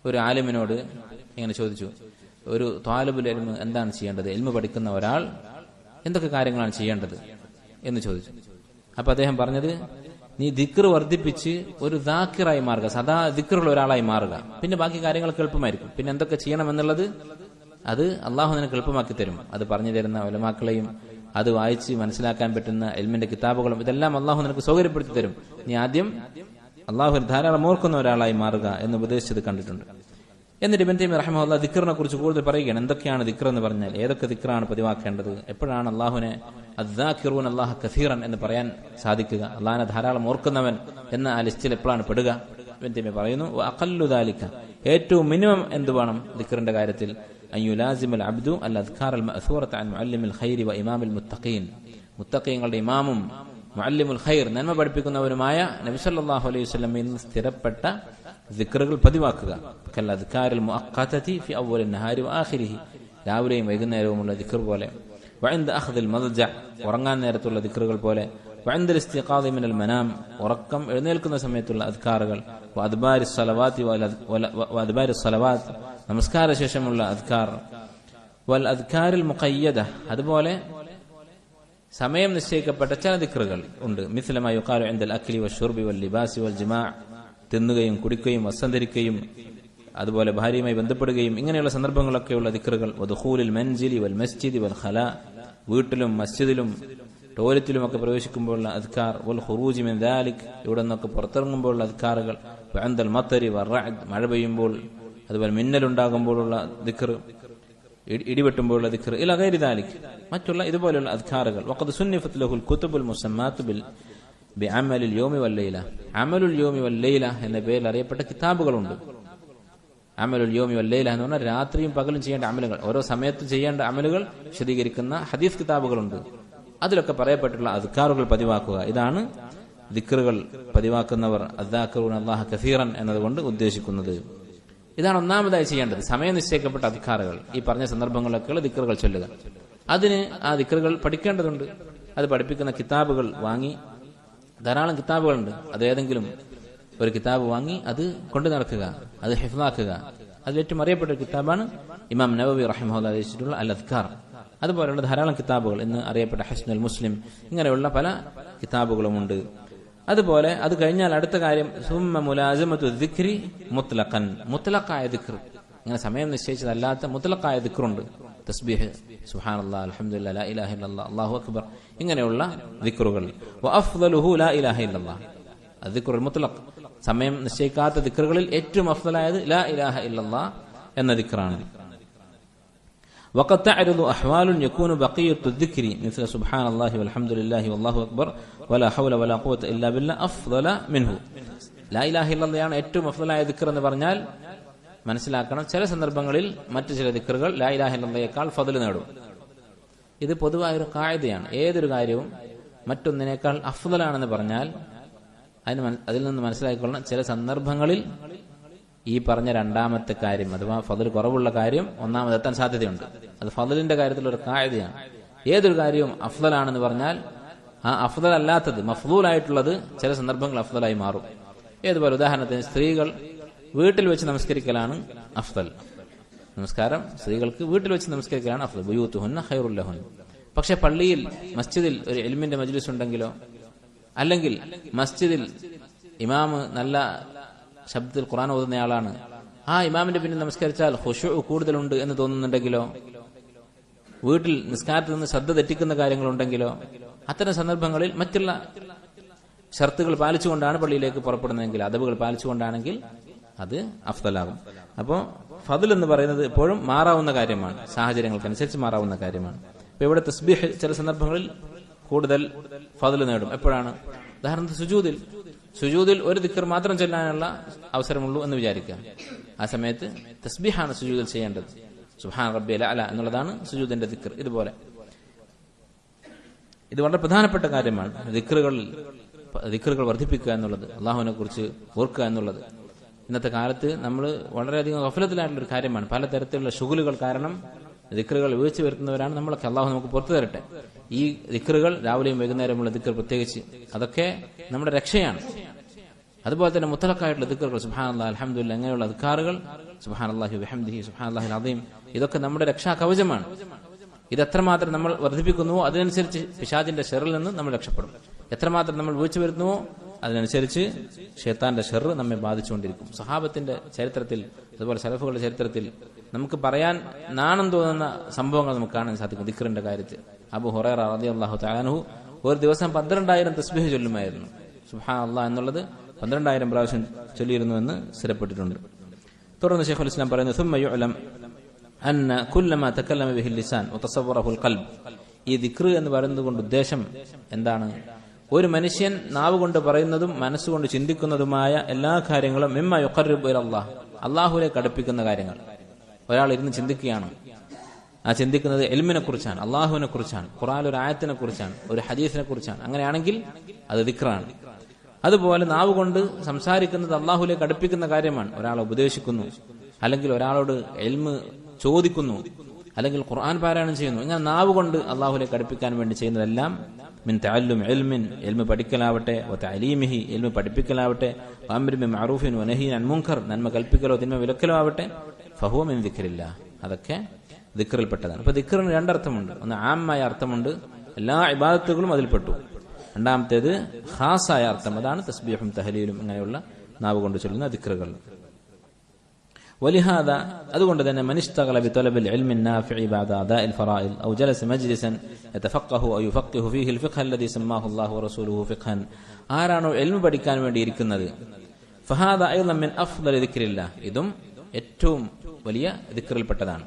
ഒരു ആലിമിനോട് ഇങ്ങനെ ചോദിച്ചു, ഒരു ത്വാലിബുൽ ഇൽമ് എന്താണ് ചെയ്യേണ്ടത്, ഇൽമ് പഠിക്കുന്ന ഒരാൾ എന്തൊക്കെ കാര്യങ്ങളാണ് ചെയ്യേണ്ടത് എന്ന് ചോദിച്ചു. അപ്പൊ അദ്ദേഹം പറഞ്ഞത്, നീ ദിക്ർ വർദ്ധിപ്പിച്ച് ഒരു ദാക്കിറായി മാറുക, സദാ ദിക്റുള്ള ഒരാളായി മാറുക. പിന്നെ ബാക്കി കാര്യങ്ങളൊക്കെ എളുപ്പമായിരിക്കും. പിന്നെ എന്തൊക്കെ ചെയ്യണം എന്നുള്ളത് അത് അള്ളാഹു നിനക്ക് എളുപ്പമാക്കി തരും. അത് പറഞ്ഞു തരുന്ന ഉലമാക്കളെയും അത് വായിച്ച് മനസ്സിലാക്കാൻ പറ്റുന്ന ഇൽമിന്റെ കിതാബുകളും ഇതെല്ലാം അള്ളാഹു നിനക്ക് സൗകര്യപ്പെടുത്തി തരും. നീ ആദ്യം അള്ളാഹു ധാരാളം ഓർക്കുന്ന ഒരാളായി മാറുക എന്ന് ഉപദേശിച്ചത് കണ്ടിട്ടുണ്ട്. എന്നിട്ട് ഇബ്നു തൈമിയ്യ റഹിമഹുല്ലാഹ് ദിക്റിനെ കുറിച്ച് കൂടുതൽ പറയുകയാണ്. എന്തൊക്കെയാണ് ദിക്ർ എന്ന് പറഞ്ഞാൽ, ഏതൊക്കെ ദിക്റാണ് പതിവാക്കേണ്ടത്, എപ്പോഴാണ് അള്ളാഹുവിനെ അദ്ദാക്കിറൂന അല്ലാഹ കസീറൻ എന്ന് പറയാൻ സാധിക്കുക, അള്ളാഹിനെ ധാരാളം ഓർക്കുന്നവൻ എന്ന ആ ലിസ്റ്റിൽ എപ്പോഴാണ് പെടുക. ഇബ്നു തൈമിയ്യ പറയുന്നു, വഅഖല്ലു ദാലിക, ഏറ്റവും മിനിമം എന്ത് വേണം ദിക്റിന്റെ കാര്യത്തിൽ, അൻ യുലാസിമൽ അബ്ദു അൽ അദ്കാർ അൽ മഅ്സൂറത അൻ മുഅല്ലിമിൽ ഖൈരി വ ഇമാമിൽ മുത്തഖീൻ, മുത്തഖീങ്ങളുടെ ഇമാമും മുഅല്ലിമുൽ ഖൈർ നന്മ പഠിപ്പിക്കുന്നവരുമായ നബി സല്ലല്ലാഹു അലൈഹി വസല്ലമയിൽ നിന്ന് സ്ഥിരപ്പെട്ട ദിക്റുകൾ പതിവാക്കുക. കൽ അദ്കാരിൽ മുഅഖ്ഖതതി ഫി അവ്വലിൻ നഹാരി വആഖിരിഹി, രാവിലെയും വൈകുന്നേരവുമുള്ള ദിക്ർ പോലെ, വഇൻദ അഖ്ദിൽ മദ്ജ, ഉറങ്ങാൻ നേരത്തുള്ള ദിക്റുകൾ പോലെ, വഇൻദൽ ഇസ്തിഖാദി മിനൽ മനാം, ഉറക്കം എഴുന്നേൽക്കുന്ന സമയത്തുള്ള അദ്കാറുകൾ, വഅദ്ബാരിസ് സ്വലവാത്തി വഅദ്ബാരിസ് സ്വലവാത്ത്, നമസ്കാര ശേഷമുള്ള അദ്കാർ, വൽ അദ്കാരിൽ മുഖയ്യദ, അതുപോലെ സമയം നിശ്ചയിക്കപ്പെട്ട ചില ദിക്റുകൾ ഉണ്ട്. മിസ്ല മാ യുഖാലു ഇൻദൽ അക്ലി വശുർബി വൽ ലിബാസി വൽ ജിമാഅ, തിന്നുകയും കുടിക്കുകയും വസ്ത്രധരിക്കുകയും അതുപോലെ ഭാര്യയുമായി ബന്ധപ്പെടുകയും ഇങ്ങനെയുള്ള സന്ദർഭങ്ങളൊക്കെയുള്ള ദിക്റുകൾ, വദുഖൂലിൽ മൻസിലി വൽ മസ്ജിദി വൽ ഖലാ, വീട്ടിലും മസ്ജിദിലും ടോയ്ലറ്റിലും ഒക്കെ പ്രവേശിക്കുമ്പോഴുള്ള അദ്കാർ, വൽ ഖുറൂജി മിൻ ദാലിക്, ഇവിടെ നിന്നൊക്കെ പുറത്തിറങ്ങുമ്പോഴുള്ള അദ്കാറുകൾ, വഅൻദൽ മത്തരി വറഅദ്, മഴ പെയ്യുമ്പോൾ അതുപോലെ മിന്നലുണ്ടാകുമ്പോഴുള്ള ദിക്ർ, ഇടിവെട്ടുമ്പോഴുള്ള ദിക്ർ, ഇല ഗൈരി ദാലിക്, മറ്റുള്ള ഇതുപോലെയുള്ള അദ്കാറുകൾ. വഖദ് സുന്നിഫത് ലഹുൽ കുതുബുൽ മുസമ്മാതു ബിഅമലിൽ യൗമി വൽ ലൈല, അമലുൽ യൗമി വൽ ലൈല എന്ന പേരിൽ അറിയപ്പെട്ട കിതാബുകളുണ്ട്. അമലുൽ യൗമി വൽ ലൈല എന്ന് പറഞ്ഞാൽ രാത്രിയും പകലും ചെയ്യേണ്ട അമലുകൾ, ഓരോ സമയത്ത് ചെയ്യേണ്ട അമലുകൾ വിശദീകരിക്കുന്ന ഹദീസ് കിതാബുകളുണ്ട്. അതിലൊക്കെ പറയപ്പെട്ടുള്ള അദ്കാറുകൾ പതിവാക്കുക. ഇതാണ് ദിക്റുകൾ പതിവാക്കുന്നവർ അദ്ദാക്കിറൂന അല്ലാഹ കസീറൻ എന്നതുകൊണ്ട് ഉദ്ദേശിക്കുന്നത്. ഇതാണ് ഒന്നാമതായി ചെയ്യേണ്ടത്, സമയം നിശ്ചയിക്കപ്പെട്ട അദ്കാറുകൾ, ഈ പറഞ്ഞ സന്ദർഭങ്ങളിലൊക്കെയുള്ള ദിക്റുകൾ ചൊല്ലുക. അതിന് ആ ദിക്റുകൾ പഠിക്കേണ്ടതുണ്ട്. അത് പഠിപ്പിക്കുന്ന കിതാബുകൾ വാങ്ങി, ധാരാളം കിതാബുകളുണ്ട്, അതേതെങ്കിലും ഒരു കിതാബ് വാങ്ങി അത് കൊണ്ടു നടക്കുക, അത് ഹിഫ്ളാക്കുക. അതിലേറ്റവും അറിയപ്പെട്ട ഒരു കിതാബാണ് ഇമാം നവവി റഹിമഹുല്ലാഹ് രചിച്ചിട്ടുള്ള അൽ അദ്കാർ. അതുപോലെയുള്ള ധാരാളം കിതാബുകൾ, ഇന്ന് അറിയപ്പെട്ട ഹസ്നുൽ മുസ്ലിം, ഇങ്ങനെയുള്ള പല കിതാബുകളുമുണ്ട്. അതുപോലെ അത് കഴിഞ്ഞാൽ അടുത്ത കാര്യം സുമ്മ മുലാസമത്തു ദിക്രി മുത്ലഖൻ, മുത്ലഖായ ദിക്ർ, ഇങ്ങനെ സമയം നിശ്ചയിച്ചതല്ലാത്ത മുത്ലഖായ ദിക്റുണ്ട്. തസ്ബീഹ്, സുബ്ഹാനല്ലാഹ്, അൽഹംദുലില്ലാഹ്, ലാ ഇലാഹ ഇല്ലല്ലാഹ്, അല്ലാഹു അക്ബർ, ഇങ്ങനെയുള്ള ദിക്റുകൾ. വഅഫ്ളലുഹു ലാ ഇലാഹ ഇല്ലല്ലാഹ്, അദ്ദിക്റുൽ മുത്ലഖ്, സമയം നിശ്ചയിക്കാത്ത ദിക്റുകളിൽ ഏറ്റവും അഫ്ളലായത് ലാ ഇലാഹ ഇല്ലല്ലാഹ് എന്ന ദിക്റാണ്. വഖദ് തഅരുദു അഹ്വാലുൻ യകൂനു ബഖിയത്തു ദിക്രി മിസ്ല സുബ്ഹാനല്ലാഹി വൽഹംദുലില്ലാഹി വല്ലാഹു അക്ബർ വലാ ഹൗല വലാ ഖുവത ഇല്ലാ ബില്ലാഹ് അഫ്ളല മിൻഹു. ലാ ഇലാഹ ഇല്ലല്ലാഹയാണ് ഏറ്റവും അഫ്ളലായ ദിക്ർ എന്ന് പറഞ്ഞാൽ മനസ്സിലാക്കണം, ചില സന്ദർഭങ്ങളിൽ മറ്റു ചില ദിക്റുകൾ ലാ ഇലാഹ ഇല്ലല്ലാഹയേക്കാൾ ഫദ്ൽ നേടും. ഇത് പൊതുവായ ഒരു ഖാഇദയാണ്. ഏതൊരു കാര്യവും മറ്റൊന്നിനേക്കാൾ അഫ്ളലാണെന്ന് പറഞ്ഞാൽ അതിൽ നിന്ന് മനസ്സിലാക്കിക്കൊള്ളണം, ചില സന്ദർഭങ്ങളിൽ ഈ പറഞ്ഞ രണ്ടാമത്തെ കാര്യം അഥവാ ഫദ്ൽ കുറവുള്ള കാര്യം ഒന്നാമതെത്താൻ സാധ്യതയുണ്ട്. അത് ഫദ്ലിന്റെ കാര്യത്തിൽ ഒരു ഖാഇദയാണ്. ഏതൊരു കാര്യവും അഫ്ളലാണെന്ന് പറഞ്ഞാൽ ആ അഫ്ളൽ അല്ലാത്തത്, മഫ്ളൂലായിട്ടുള്ളത് ചില സന്ദർഭങ്ങൾ അഫ്ളലായി മാറും. ഏതുപോലെ ഉദാഹരണത്തിന് സ്ത്രീകൾ വീട്ടിൽ വെച്ച് നമസ്കരിക്കലാണ് അഫ്ളൽ. നമസ്കാരം സ്ത്രീകൾക്ക് വീട്ടിൽ വെച്ച് നമസ്കരിക്കലാണ് അഫ്ളൽ. ബുയൂതുഹുന്ന ഖൈറുൽ ലഹുൻ. പക്ഷെ പള്ളിയിൽ മസ്ജിദിൽ ഒരു ഇൽമിന്റെ മജ്ലിസ് ഉണ്ടെങ്കിലോ, അല്ലെങ്കിൽ മസ്ജിദിൽ ഇമാമ് നല്ല ശബ്ദത്തിൽ ഖുർആൻ ഓതുന്നയാളാണ്, ആ ഇമാമിന്റെ പിന്നിൽ നമസ്കരിച്ചാൽ ഖുശൂ കൂടുതലുണ്ട് എന്ന് തോന്നുന്നുണ്ടെങ്കിലോ, വീട്ടിൽ നിസ്കാരത്തിൽ നിന്ന് ശ്രദ്ധ തെറ്റിക്കുന്ന കാര്യങ്ങളുണ്ടെങ്കിലോ, അത്തരം സന്ദർഭങ്ങളിൽ മറ്റുള്ള ഷർത്തുകൾ പാലിച്ചുകൊണ്ടാണ് പള്ളിയിലേക്ക് പുറപ്പെടുന്നതെങ്കിൽ, അദബുകൾ പാലിച്ചുകൊണ്ടാണെങ്കിൽ അത് അഫ്ദലാകും. അപ്പോൾ ഫദ്ൽ എന്ന് പറയുന്നത് എപ്പോഴും മാറാവുന്ന കാര്യമാണ്, സാഹചര്യങ്ങൾക്കനുസരിച്ച് മാറാവുന്ന കാര്യമാണ്. ഇപ്പൊ ഇവിടെ തസ്ബീഹ് ചില സന്ദർഭങ്ങളിൽ കൂടുതൽ ഫദ്ൽ നേടും. എപ്പോഴാണ്? ഉദാഹരണത്തിന് സുജൂദിൽ ഒരു ദിക്ർ മാത്രം ചൊല്ലാനുള്ള അവസരമുള്ളൂ എന്ന് വിചാരിക്കുക. ആ സമയത്ത് തസ്ബീഹാണ് സുജൂദിൽ ചെയ്യേണ്ടത്. സുബ്ഹാന റബ്ബിയൽ അഅല എന്നുള്ളതാണ് സുജൂദിന്റെ ദിക്ർ. ഇതുപോലെ ഇത് വളരെ പ്രധാനപ്പെട്ട കാര്യമാണ്. ദിക്റുകൾ വർദ്ധിപ്പിക്കുക എന്നുള്ളത്, അള്ളാഹുവിനെ കുറിച്ച് ഓർക്കുക എന്നുള്ളത് ഇന്നത്തെ കാലത്ത് നമ്മൾ വളരെയധികം ഗഫലത്തിലായിട്ടുള്ള ഒരു കാര്യമാണ്. പലതരത്തിലുള്ള ശുഗലുകൾ കാരണം ദിക്റുകൾ വീഴ്ച വരുത്തുന്നവരാണ് നമ്മളൊക്കെ. അള്ളാഹു നമുക്ക് പുറത്തു തരട്ടെ. ഈ ദിക്റുകൾ രാവിലെയും വൈകുന്നേരമുള്ള ദിക്ർ പ്രത്യേകിച്ച് അതൊക്കെ നമ്മുടെ രക്ഷയാണ്. അതുപോലെ തന്നെ മുത്തലക്കായിട്ടുള്ള ദിക്റുകൾ, സുബ്ഹാനല്ലാഹ്, അൽഹംദുലില്ലാഹ്, അങ്ങനെയുള്ള അദ്കാറുകൾ സുബ്ഹാനല്ലാഹി വബിഹംദിഹി സുബ്ഹാനല്ലാഹിൽ അദീം. ഇതൊക്കെ നമ്മുടെ രക്ഷാ കവചമാണ്. ഇതെത്രമാത്രം നമ്മൾ വർദ്ധിപ്പിക്കുന്നുവോ അതിനനുസരിച്ച് പിശാചിന്റെ ഷെറിൽ നിന്ന് നമ്മൾ രക്ഷപ്പെടും. എത്രമാത്രം നമ്മൾ വീഴ്ച വരുത്തുന്നുവോ അതിനനുസരിച്ച് ഷൈത്താന്റെ ഷെർ നമ്മെ ബാധിച്ചുകൊണ്ടിരിക്കും. സഹാബത്തിന്റെ ചരിത്രത്തിൽ, അതുപോലെ സലഫുകളുടെ ചരിത്രത്തിൽ നമുക്ക് പറയാൻ നാണം തോന്നുന്ന സംഭവങ്ങൾ നമുക്ക് കാണാൻ സാധിക്കും. ദിക്റിന്റെ കാര്യത്തിൽ അബൂ ഹുറൈറ റളിയല്ലാഹു തആല അൻഹു ഒരു ദിവസം 12,000 തസ്ബീഹ് ചൊല്ലുമായിരുന്നു. സുബ്ഹാനല്ലാഹ് എന്നുള്ളത് 12,000 പ്രാവശ്യം ചൊല്ലിയിരുന്നു എന്ന് സ്ഥിരപ്പെട്ടിട്ടുണ്ട്. തുടർന്ന് ശൈഖുൽ ഇസ്ലാം പറയുന്നു, ثم يعلم أن كل ما تكلم به اللسان وتصوره القلب. ഈ ദിക്ർ എന്ന് പറയുന്നത് കൊണ്ട് ഉദ്ദേശം എന്താണ്? ഒരു മനുഷ്യൻ നാവ് കൊണ്ട് പറയുന്നതും മനസ്സുകൊണ്ട് ചിന്തിക്കുന്നതുമായ എല്ലാ കാര്യങ്ങളും മിമ്മ യുഖർരിബു ഇലല്ലാഹ്, അല്ലാഹുവിലേക്ക് അടുപ്പിക്കുന്ന കാര്യങ്ങൾ. ഒരാൾ ഇരുന്ന് ചിന്തിക്കുകയാണ്, ആ ചിന്തിക്കുന്നത് ഇൽമിനെ കുറിച്ചാണ്, അള്ളാഹുവിനെ കുറിച്ചാണ്, ഖുർആനിലെ ഒരു ആയത്തിനെ കുറിച്ചാണ്, ഒരു ഹദീസിനെ കുറിച്ചാണ്. അങ്ങനെയാണെങ്കിൽ അത് ദിക്റാണ്. അതുപോലെ നാവ് കൊണ്ട് സംസാരിക്കുന്നത് അള്ളാഹുവിലേക്ക് അടുപ്പിക്കുന്ന കാര്യമാണ്. ഒരാളെ ഉപദേശിക്കുന്നു, അല്ലെങ്കിൽ ഒരാളോട് ഇൽമ് ചോദിക്കുന്നു, അല്ലെങ്കിൽ ഖുർആൻ പാരായണം ചെയ്യുന്നു. ഇങ്ങനെ നാവ് കൊണ്ട് അള്ളാഹുവിലേക്ക് അടുപ്പിക്കാൻ വേണ്ടി ചെയ്യുന്നതെല്ലാം മിൻ തഅല്ലും ഇൽമിൻ, ഇൽമ് പഠിക്കലാവട്ടെ, വ തഅലീമിഹി, ഇൽമ് പഠിപ്പിക്കലാവട്ടെ, അംരി ബിൽ മഅറൂഫിൻ വ നഹ്യിൻ അൻ മുൻകർ, നന്മ കൽപ്പിക്കലോ തിന്മ വിലക്കലോ ആവട്ടെ, ഫഹുവ മിൻ ദിക്രില്ലാഹ്, അതൊക്കെ ദിക്റിൽപ്പെട്ടതാണ്. അപ്പൊ ദിക്റിന് രണ്ടർത്ഥമുണ്ട്. ഒന്ന് ആമായ അർത്ഥമുണ്ട്, എല്ലാ ഇബാദത്തുകളും അതിൽപ്പെട്ടു. രണ്ടാമത്തേത് ഖാസായ അർത്ഥം, അതാണ് തസ്ബീഹും തഹ്ലീലും ഇങ്ങനെയുള്ള നാവ് കൊണ്ട് ചൊല്ലുന്ന ദിക്റുകൾ. ولهذا അതുകൊണ്ട് തന്നെ من اشتغل بطلب العلم النافع بعد أداء الفرائض أو جلس مجلسا يتفقه أو يفقه فيه الفقه الذي سماه الله ورسوله فقها, ആരാണോ ഇൽമു പഠിക്കാൻ വേണ്ടി ഇരിക്കുന്നത്, فهذا أيضا من أفضل ذكر الله, ഇതും ഏറ്റവും വലിയ ദിക്റിൽപ്പെട്ടതാണ്.